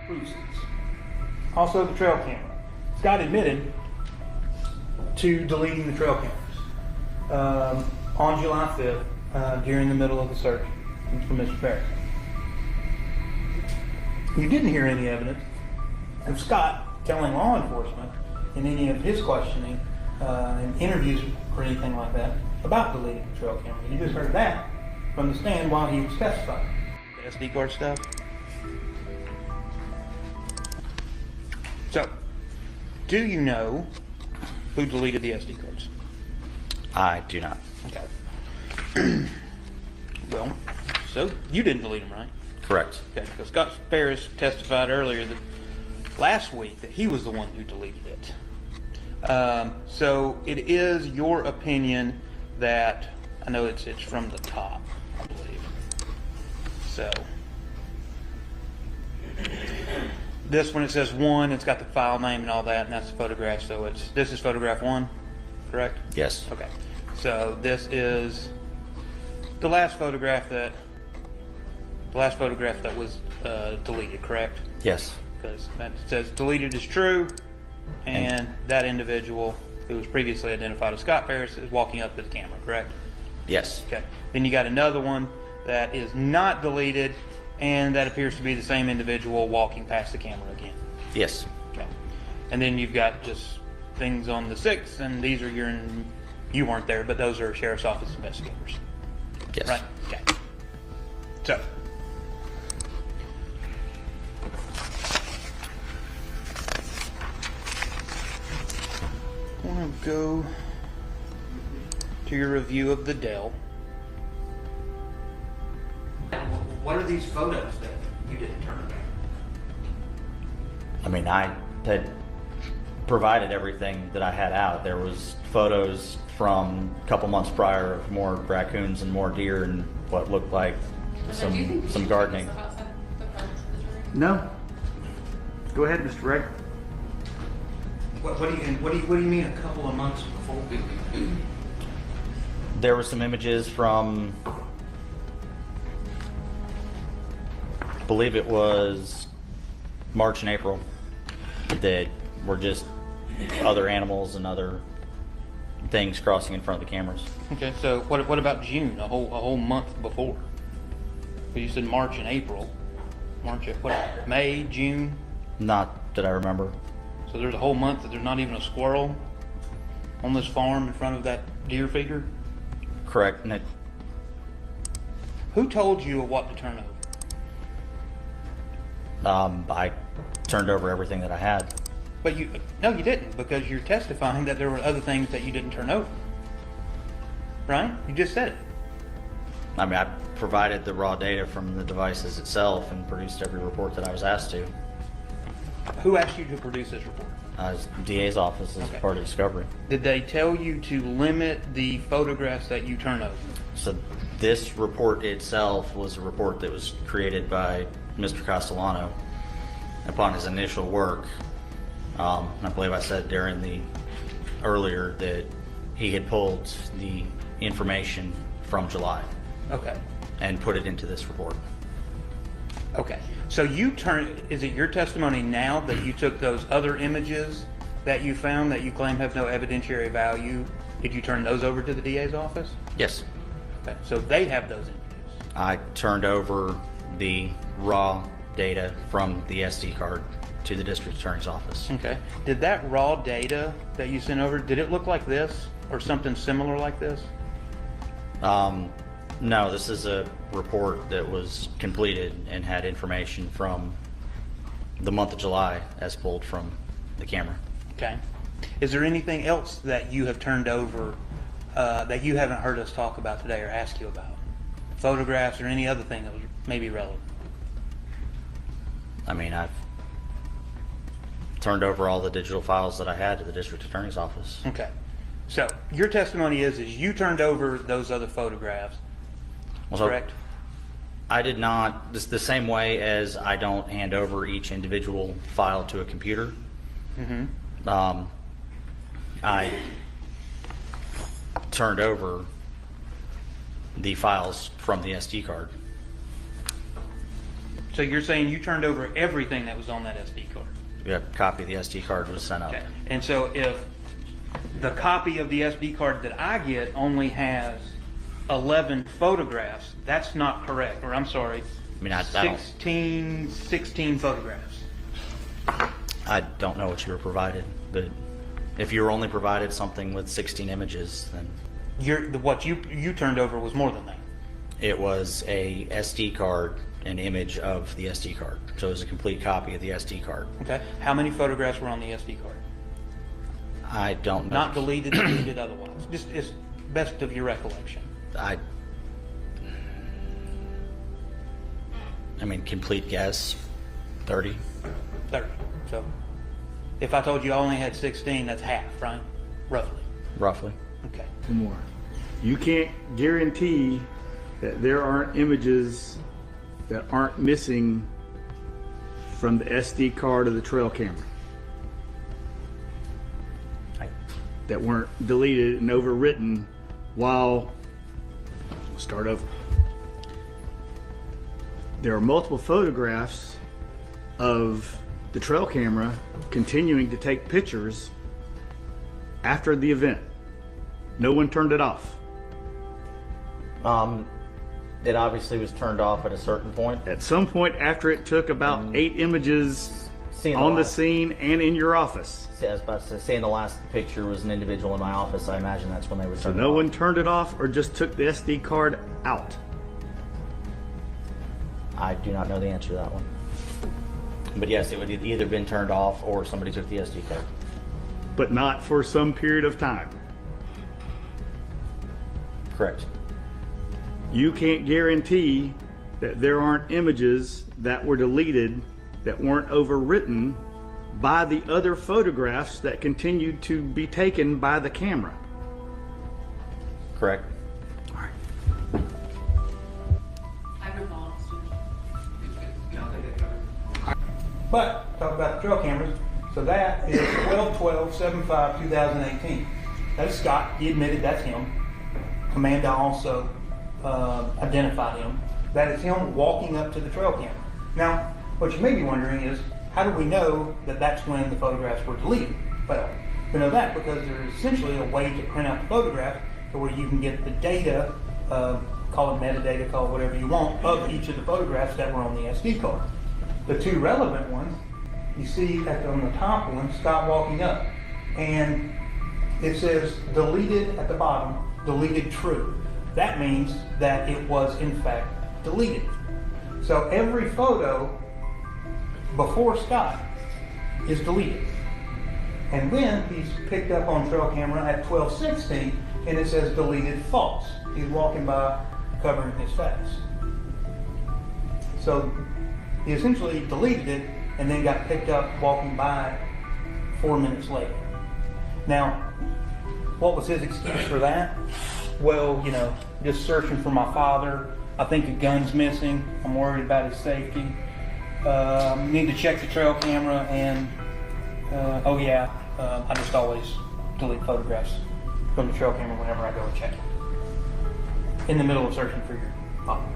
cruises. Also the trail camera. Scott admitted to deleting the trail cameras on July 5th during the middle of the search for Mr. Farris. You didn't hear any evidence of Scott telling law enforcement in any of his questioning and interviews or anything like that about deleting the trail camera. You just heard that from the stand while he was testifying. The SD card stuff. So, do you know who deleted the SD cards? I do not. Okay. Well, so you didn't delete them, right? Correct. Okay, because Scott Farris testified earlier that last week that he was the one who deleted it. So it is your opinion that, I know it's from the top, I believe. So this one, it says 1, it's got the file name and all that, and that's the photograph. So this is photograph 1, correct? Yes. Okay. So this is the last photograph that was deleted, correct? Yes. Because that says deleted is true, and that individual who was previously identified as Scott Farris is walking up to the camera, correct? Yes. Okay. Then you got another one that is not deleted, and that appears to be the same individual walking past the camera again. Yes. Okay. And then you've got just things on the 6th, and these are you weren't there, but those are Sheriff's Office investigators. Yes. Right? Okay. So, I want to go to your review of the Dell. What are these photos that you didn't turn back? I mean, I had provided everything that I had out. There was photos from a couple months prior of more raccoons and more deer and what looked like some gardening. No. Go ahead, Mr. Ray. What do you mean a couple of months before? There were some images from, I believe it was March and April, that were just other animals and other things crossing in front of the cameras. Okay, so what about June? A whole month before? You said March and April. May, June? Not that I remember. So there's a whole month that there's not even a squirrel on this farm in front of that deer figure? Correct. And Who told you what to turn over? I turned over everything that I had. But no, you didn't, because you're testifying that there were other things that you didn't turn over. Right? You just said it. I mean, I provided the raw data from the devices itself and produced every report that I was asked to. Who asked you to produce this report? DA's office as Okay. part of discovery. Did they tell you to limit the photographs that you turn over? So this report itself was a report that was created by Mr. Castellano upon his initial work. I believe I said earlier that he had pulled the information from July Okay. and put it into this report. Okay. So is it your testimony now that you took those other images that you found that you claim have no evidentiary value? Did you turn those over to the DA's office? Yes. Okay. So they have those images. I turned over the raw data from the SD card to the district attorney's office. Okay. Did that raw data that you sent over, did it look like this or something similar like this? No, this is a report that was completed and had information from the month of July as pulled from the camera. Okay. Is there anything else that you have turned over that you haven't heard us talk about today or ask you about? Photographs or any other thing that was maybe relevant? I mean, I've turned over all the digital files that I had to the district attorney's office. Okay. So your testimony is you turned over those other photographs, So correct? I did not, the same way as I don't hand over each individual file to a computer. I turned over the files from the SD card. So you're saying you turned over everything that was on that SD card? Yeah, a copy of the SD card was sent out. Okay. And so if the copy of the SD card that I get only has 11 photographs, that's not correct, or I'm sorry, I mean, I don't, 16 photographs. I don't know what you were provided, but if you were only provided something with 16 images, then What you turned over was more than that. it was a SD card, an image of the SD card. So it was a complete copy of the SD card. Okay. How many photographs were on the SD card? I don't know. Not deleted, deleted otherwise. Just as best of your recollection. I mean, complete guess, 30. 30. So if I told you I only had 16, that's half, right? Roughly. Roughly. Okay. Two more. You can't guarantee that there aren't images that aren't missing from the SD card of the trail camera that weren't deleted and overwritten while, we'll start over. There are multiple photographs of the trail camera continuing to take pictures after the event. No one turned it off. It obviously was turned off at a certain point. At some point after it took about 8 images on the scene and in your office. I was about to say, the last picture was an individual in my office. I imagine that's when they were So turned no off. one turned it off or just took the SD card out. I do not know the answer to that one. But yes, it would have either been turned off or somebody took the SD card. But not for some period of time. Correct. You can't guarantee that there aren't images that were deleted that weren't overwritten by the other photographs that continued to be taken by the camera. Correct. All right. But talk about the trail cameras. So that is 12/12/75/2018. That's Scott. He admitted that's him. Amanda also identified him. That is him walking up to the trail camera. Now, what you may be wondering is, how do we know that that's when the photographs were deleted? Well, we know that because there's essentially a way to print out the photograph to where you can get the data, call it metadata, call it whatever you want, of each of the photographs that were on the SD card. The two relevant ones, you see on the top one, Scott walking up, and it says deleted at the bottom, deleted true. That means that it was in fact deleted. So every photo before Scott is deleted. And then he's picked up on trail camera at 12:16 and it says deleted false. He's walking by covering his face. So he essentially deleted it and then got picked up walking by 4 minutes later. Now, what was his excuse for that? Well, just searching for my father. I think a gun's missing. I'm worried about his safety. Need to check the trail camera and, I just always delete photographs from the trail camera whenever I go and check it. In the middle of searching for your father.